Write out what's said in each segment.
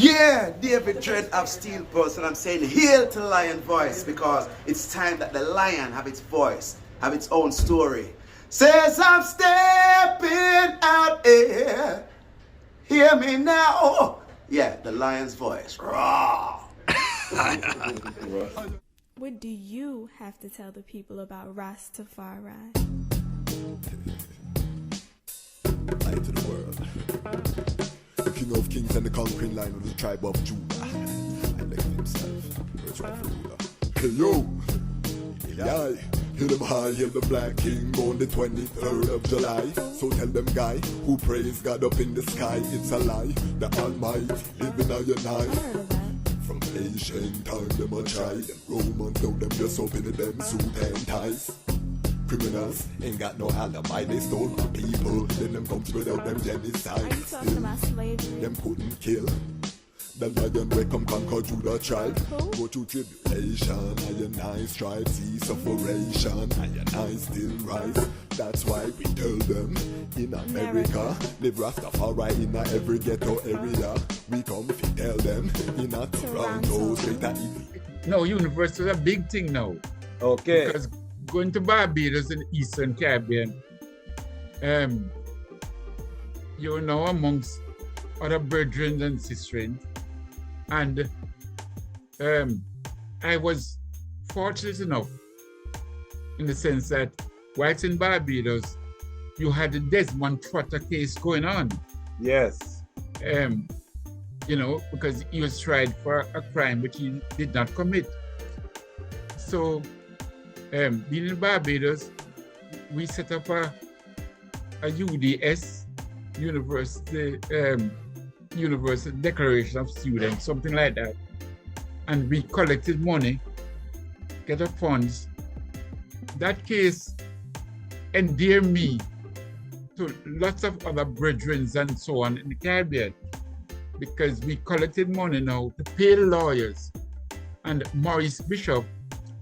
Yeah, David Dread of Steel Pulse, and I'm saying hail to Lion Voice because it's time that the lion have its voice, have its own story. Says I'm stepping out here. Hear me now. Yeah, the lion's voice. Raw. What do you have to tell the people about Ras Tafari? Light to the world. The king of kings and the conquering line of the tribe of Judah. I left himself. Where's rightful ruler? Hey yo! Eli! Hail them high, hail the black king on the 23rd of July. So tell them guy who praise God up in the sky, it's a lie. The Almighty living on your night. From ancient time them a try. Them Romans know them just open them suit and ties. Criminals ain't got no alibi, they stole my people. Then them comes without them genocide. Are you talking about slavery? Them couldn't kill. The lion will come conquer Judah tribe. Go through tribulation, and I strive, see sufferation, and I still rise. That's why we tell them in America, live Rastafari in every ghetto area. We come to tell them in a Toronto, straight at evil. No, university is a big thing now. Okay. Because going to Barbados in the Eastern Caribbean, you're now amongst other brethren and sistren. And I was fortunate enough in the sense that whilst in Barbados, you had the Desmond Trotter case going on. Yes. You know, because he was tried for a crime which he did not commit. So, being in Barbados, we set up a UDS, University Declaration of Students, something like that. And we collected money, get up funds. That case endeared me to lots of other brethren and so on in the Caribbean, because we collected money now to pay the lawyers. And Maurice Bishop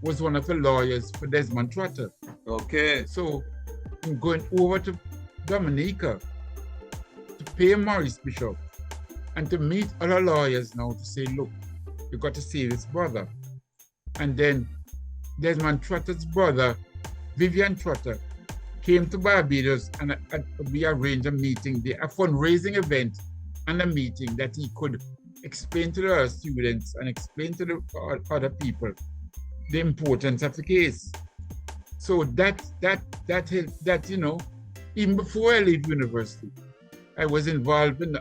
was one of the lawyers for Desmond Trotter. Okay. So I'm going over to Dominica to pay Maurice Bishop and to meet other lawyers now to say, look, you got to save his brother. And then Desmond Trotter's brother, Vivian Trotter, came to Barbados, and we arranged a meeting there, a fundraising event and a meeting that he could explain to the students and explain to the other people the importance of the case. So that you know, even before I leave university, I was involved in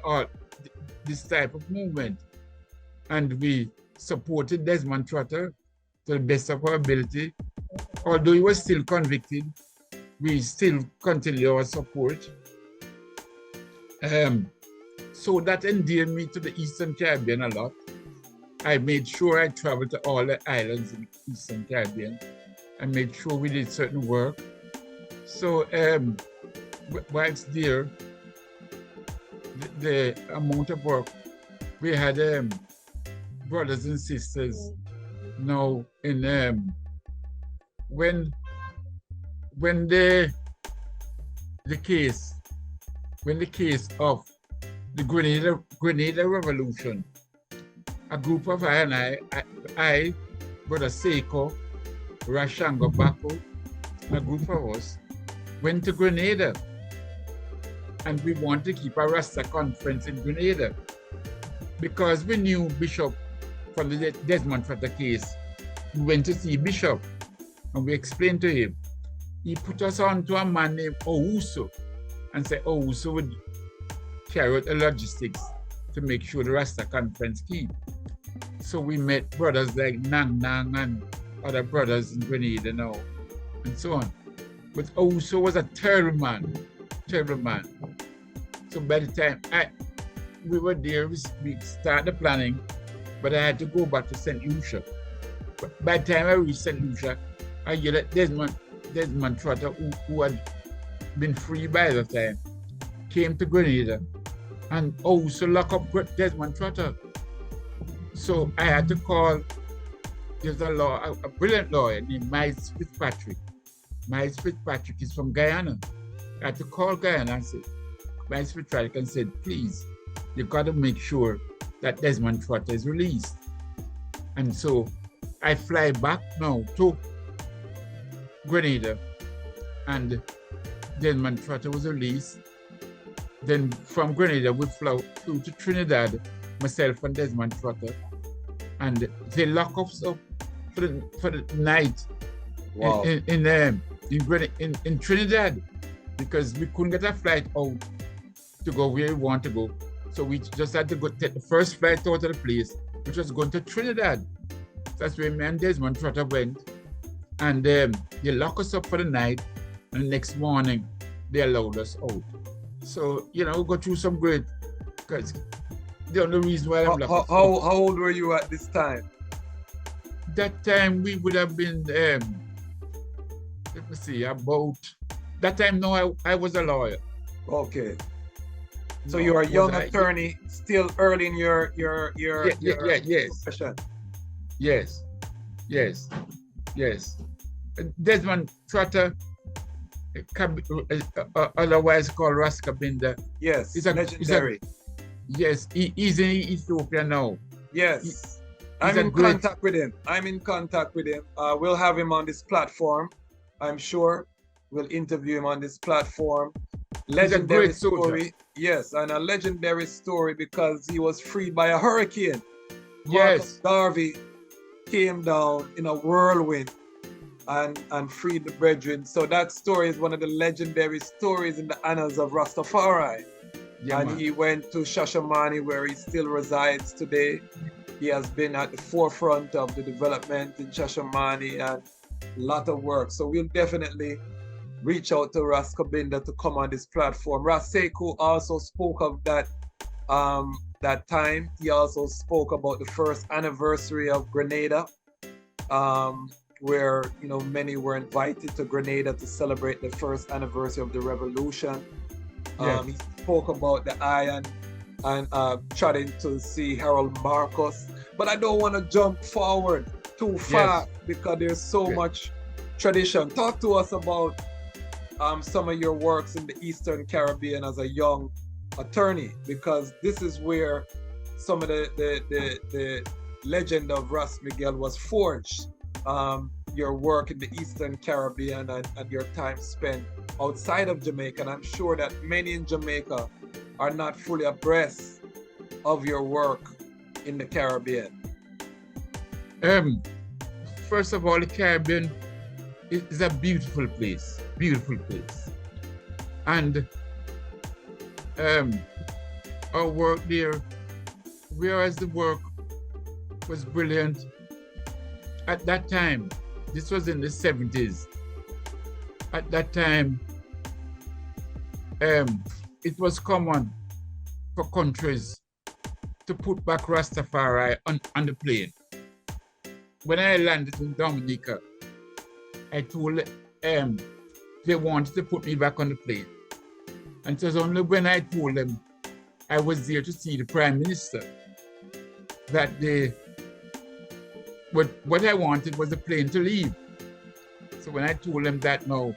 this type of movement, and we supported Desmond Trotter to the best of our ability. Although he was still convicted, we still continue our support. So that endeared me to the Eastern Caribbean a lot. I made sure I traveled to all the islands in the Eastern Caribbean. I made sure we did certain work. So whilst there, the amount of work, we had brothers and sisters now in when the case of the Grenada Revolution, a group of I, Brother Seiko, Rashango Bako, a group of us went to Grenada, and we wanted to keep a Rasta conference in Grenada because we knew Bishop from the Desmond Trotter case. We went to see Bishop and we explained to him. He put us on to a man named Ouso and said Ouso would carry out the logistics to make sure the Rasta conference keep. So we met brothers like Nang Nang and other brothers in Grenada now, and so on. But Ouso was a terrible man. So by the time we were there, we started the planning, but I had to go back to St. Lucia. But by the time I reached St. Lucia, I hear that Desmond Trotter, who had been free by the time, came to Grenada and also locked up Desmond Trotter. So I had to call, there's a brilliant lawyer named Miles Fitzpatrick. Miles Fitzpatrick is from Guyana. I had to call Guyana and say, Miles Fitzpatrick and said, please, you've got to make sure that Desmond Trotter is released. And so I fly back now to Grenada, and Desmond Trotter was released. Then from Grenada, we flew to Trinidad, myself and Desmond Trotter, and they lock us up for the night Wow. in Trinidad, because we couldn't get a flight out to go where we want to go. So we just had to go take the first flight out of the place, which was going to Trinidad. That's where me and Desmond Trotter went. And they locked us up for the night, and the next morning they allowed us out. So, we go through some great, because the only reason why I'm locked How up. old were you at this time? That time we would have been, let me see, that time, no, I was a lawyer. Okay. So No, you're a young was I- attorney, still early in your yes. profession. Yes. Desmond Trotter, otherwise called Ras Kabinda. Yes, He's a- legendary. Yes, he's in Ethiopia now. Yes. he's I'm a in great- contact with him. We'll have him on this platform. I'm sure we'll interview him on this platform. Legendary great soldier. story. Yes, and a legendary story because he was freed by a hurricane. Yes, Marcus Garvey came down in a whirlwind and freed the brethren. So that story is one of the legendary stories in the annals of Rastafari. yeah, And man. he went to Shashamane, where he still resides today. He has been at the forefront of the development in Shashamane and a lot of work. So we'll definitely reach out to Ras Kabinda to come on this platform. Ras Sekou also spoke of that time. He also spoke about the first anniversary of Grenada, where many were invited to Grenada to celebrate the first anniversary of the revolution. Yes. He spoke about the eye and trying to see Harold Marcus. But I don't want to jump forward too far because there's so Yes. much tradition. Talk to us about some of your works in the Eastern Caribbean as a young attorney, because this is where some of the legend of Ras Miguel was forged. Your work in the Eastern Caribbean and your time spent outside of Jamaica. And I'm sure that many in Jamaica are not fully abreast of your work in the Caribbean. First of all, the Caribbean is a beautiful place, and our work there, whereas the work was brilliant at that time. This was in the 70s. At that time, it was common for countries to put back Rastafari on the plane. When I landed in Dominica, I told they wanted to put me back on the plane. And it was only when I told them I was there to see the Prime Minister that what I wanted was the plane to leave. So when I told them that now,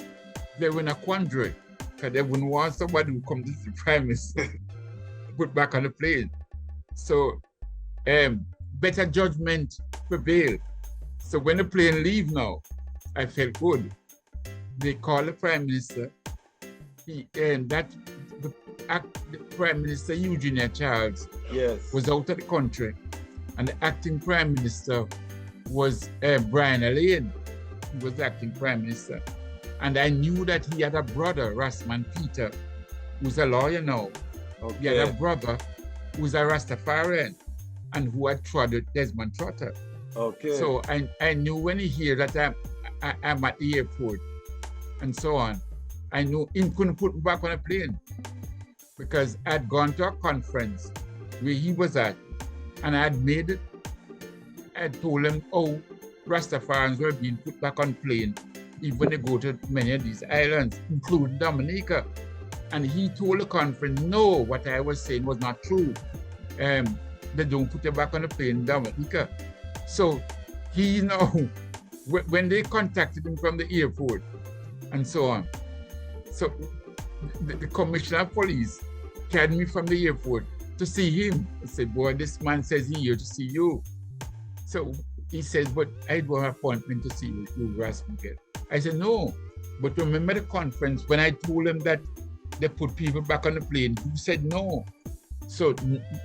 they were in a quandary, because they wouldn't want somebody who come to see the Prime Minister put back on the plane. So better judgment prevailed. So when the plane leave now, I felt good. They called the Prime Minister. The Prime Minister Eugenia Charles Yes. was out of the country, and the acting Prime Minister was Brian Allain. He was the acting Prime Minister. And I knew that he had a brother, Rasman Peter, who's a lawyer now. He had a Okay. brother who's a Rastafarian and who had trod with Desmond Trotter. Okay. So I knew when he heard that I'm at the airport and so on, I knew he couldn't put me back on a plane, because I'd gone to a conference where he was at, and I told him, Rastafarians were being put back on plane, even when they go to many of these islands, including Dominica. And he told the conference, no, what I was saying was not true. They don't put you back on the plane in Dominica. So he now, when they contacted him from the airport and so on, so the commissioner of police carried me from the airport to see him. I said, boy, this man says he's here to see you. So he said, but I don't have appointment to see you, Ras Miguel. I said, no. But remember the conference when I told him that they put people back on the plane, you said no. So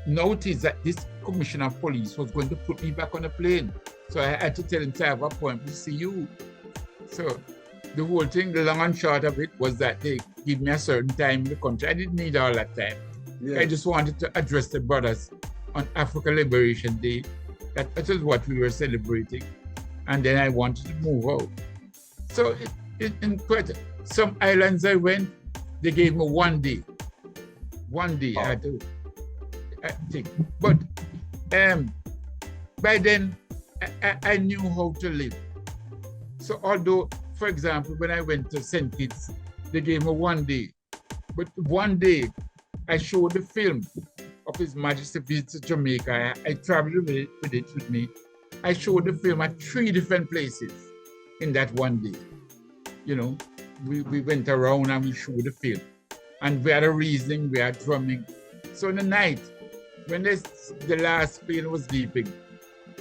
notice that this commissioner of police was going to put me back on the plane. So I had to tell him to have an appointment to see you. So the whole thing, the long and short of it was that they give me a certain time in the country. I didn't need all that time. Yeah. I just wanted to address the brothers on Africa Liberation Day. That was what we were celebrating. And then I wanted to move out. So in quite some islands I went, they gave me 1 day. 1 day I had to think. But by then I knew how to live. So although, for example, when I went to St. Kitts, they gave me 1 day. But 1 day I showed the film of His Majesty visit to Jamaica. I traveled with it with me. I showed the film at 3 different places in that 1 day. You know, we went around and we showed the film. And we had a reasoning, we had drumming. So in the night, when the last plane was leaving,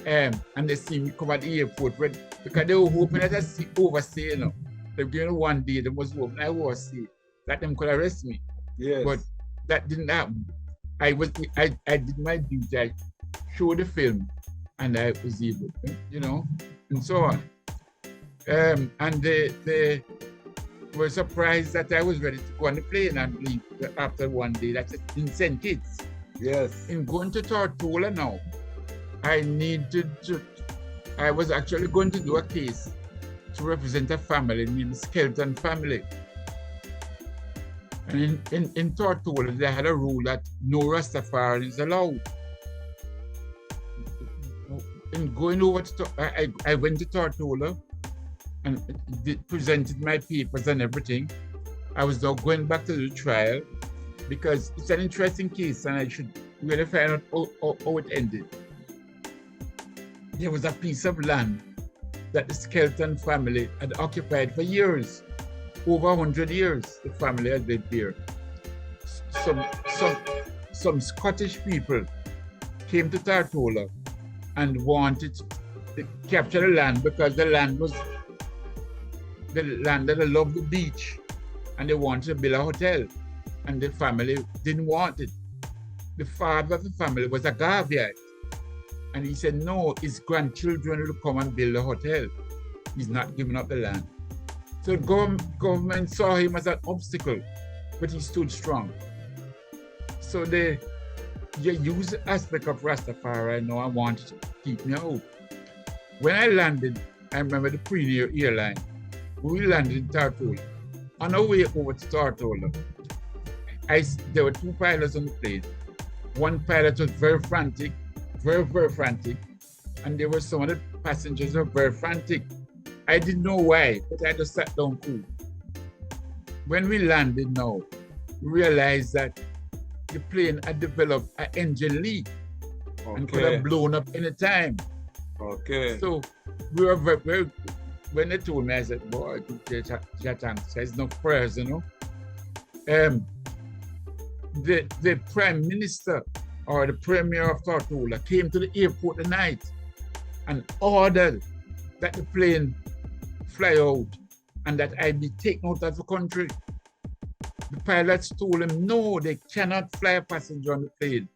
and they see me come at the airport, because they were hoping that I overstay, you know. They were going 1 day, they was hoping I overstay, that them could arrest me. Yes. But that didn't happen. I did my duty, I showed the film, and I was able, you know, and so on. And they were surprised that I was ready to go on the plane and leave after 1 day. That's in St. Kitts. Yes. In going to Tortola now, I was actually going to do a case to represent a family named Skelton family. And in Tortola, they had a rule that no Rastafari is allowed. In going over to, I went to Tortola and presented my papers and everything. I was now going back to the trial because it's an interesting case and I should really find out how it ended. There was a piece of land that the Skelton family had occupied for years. Over 100 years, the family had lived there. Some Scottish people came to Tortola and wanted to capture the land because the land was the land that loved the beach and they wanted to build a hotel and the family didn't want it. The father of the family was a Garveyite and he said no, his grandchildren will come and build a hotel. He's not giving up the land. So the government saw him as an obstacle, but he stood strong. So they used the aspect of Rastafari now and wanted to keep me out. When I landed, I remember the Premier airline. We landed in Tortola. On our way over to Tortola, there were 2 pilots on the plane. One pilot was very frantic, very frantic, and there were some of the passengers who were very frantic. I didn't know why, but I just sat down cool. When we landed now, we realized that the plane had developed an engine leak and could have blown up any time. Okay. So we were very, when they told me, I said, boy, thanks. There's no prayers, you know. The Prime Minister or the Premier of Tortola came to the airport at night and ordered that the plane fly out and that I be taken out of the country. The pilots told him, no, they cannot fly a passenger on the plane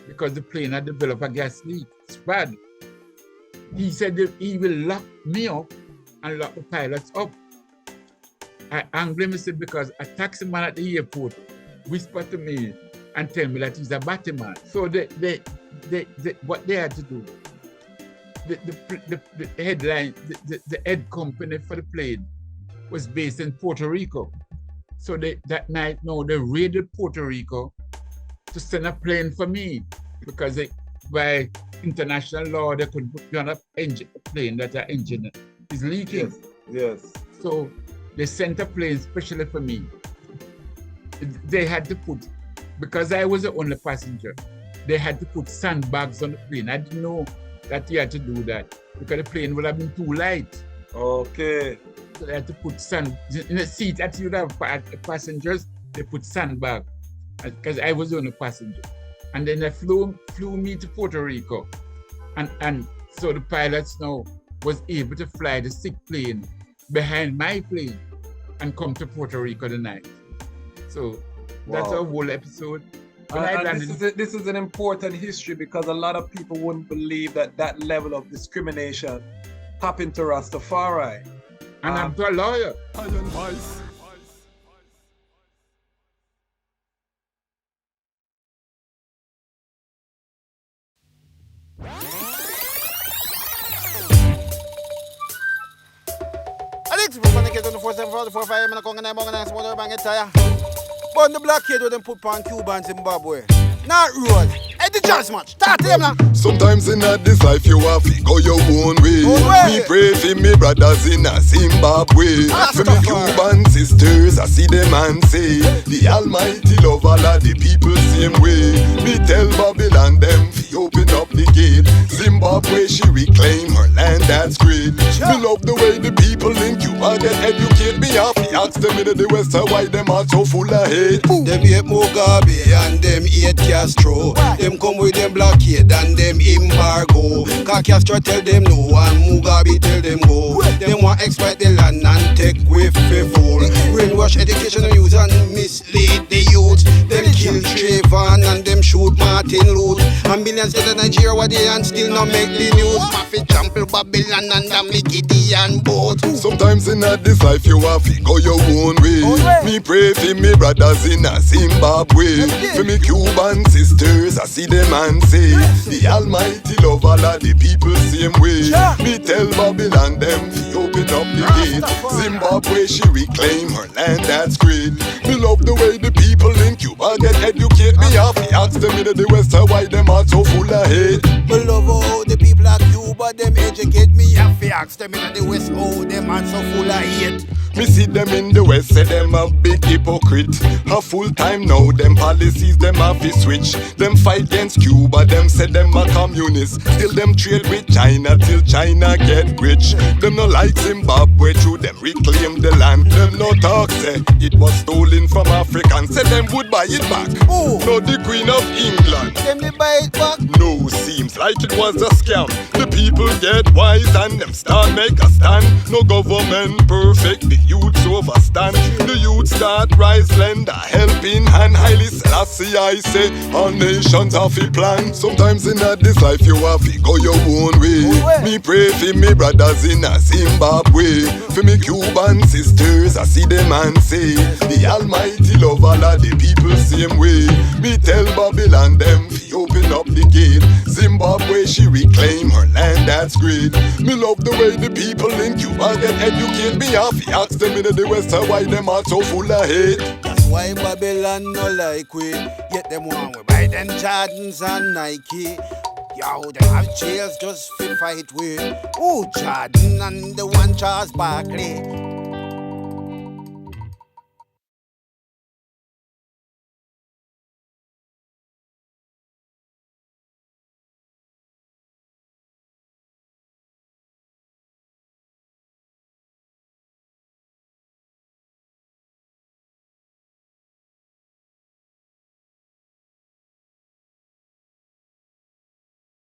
because the plane had developed a gas leak. It's bad. He said that he will lock me up and lock the pilots up. I angrily him because a taxi man at the airport whispered to me and tell me that he's a batman. So what they had to do, the headline, the head company for the plane was based in Puerto Rico. So that night, they raided Puerto Rico to send a plane for me because by international law, they couldn't put me on a plane that the engine is leaking. Yes. So they sent a plane specially for me. They had to put, because I was the only passenger, they had to put sandbags on the plane. I didn't know that you had to do that because the plane would have been too light. Okay. So they had to put sand in the seat that you'd have passengers. They put sandbag because I was the only passenger, And then they flew me to Puerto Rico. And so the pilots now was able to fly the sick plane behind my plane and come to Puerto Rico the night. So that's a whole episode. This is an important history because a lot of people wouldn't believe that level of discrimination happened to Rastafari. And I'm a lawyer. Alex, we're going to get on the 4-7-4-5. I'm going to bang it tire. But the blockade with them put on Cuba and Zimbabwe. Not road. Hey, the Dejazmatch. Start them now. Sometimes in this life you have to go your own way. Me pray for me brothers in Zimbabwe. For me Cuban sisters, I see them and say, the Almighty love all of the people same way. Me tell Babylon them fi open up the gate. Zimbabwe she reclaim her land, that's great. Me love the way the people in Cuba get educate. Me have to ask them in the West why them are so full of hate. Them hate Mugabe and them hate Castro. Them come with them blockade and them embargo. Cause Castro tell them no and Mugabe tell them go. Them want exploit the land and take with for fool. Brainwash education and use and mislead the youth. Them kill Trayvon and them shoot Martin Luther. And millions to Nigeria what they and still not make the news. Mafia trample Babylon and them Gideon boat. Sometimes in this life you have to go your own way. Me pray for me brothers in Zimbabwe. For me Cuban sisters, I see them and say, the Almighty love all of the people same way. Me tell Babylon them fi open up the gate. Zimbabwe she reclaim her land, that's great. Me love the way the people in Cuba get educate. Me have to ask them in the West why them are so full of hate. Me love how the people of Cuba them educate. Me have to ask them in the West how them are so full of hate. Me see them in the West, say them a big hypocrite. A full time now, them policies them have to switch. Them fight against Cuba, them say them a communist. Still them trade with China till China get rich. Them no like Zimbabwe, through them reclaim the land. Them no talk say it was stolen from Africans. Say them would buy it back. No, the Queen of England. Them they buy it back. No, seems like it was a scam. The people get wise and them start make a stand. No government perfect, the youths overstand. The youth start rise, lend a helping hand. Highly Selassie I say, all nations have a plan. Sometimes in this life you have to go your own way. Me pray for me brothers in Zimbabwe. For me Cuban sisters, I see them and say, the Almighty love all of the people same way. Me tell Babylon them fi open up the gate. Zimbabwe she reclaim her land, that's great. Me love the way the people in Cuba get educate. Me have to ask them in the West why them are so full of hate. That's why Babylon no like we. Yet them want we buy them Jordans and Nike. Yo, them have jails just fit fight with. Ooh, Jordan and the one Charles Barkley.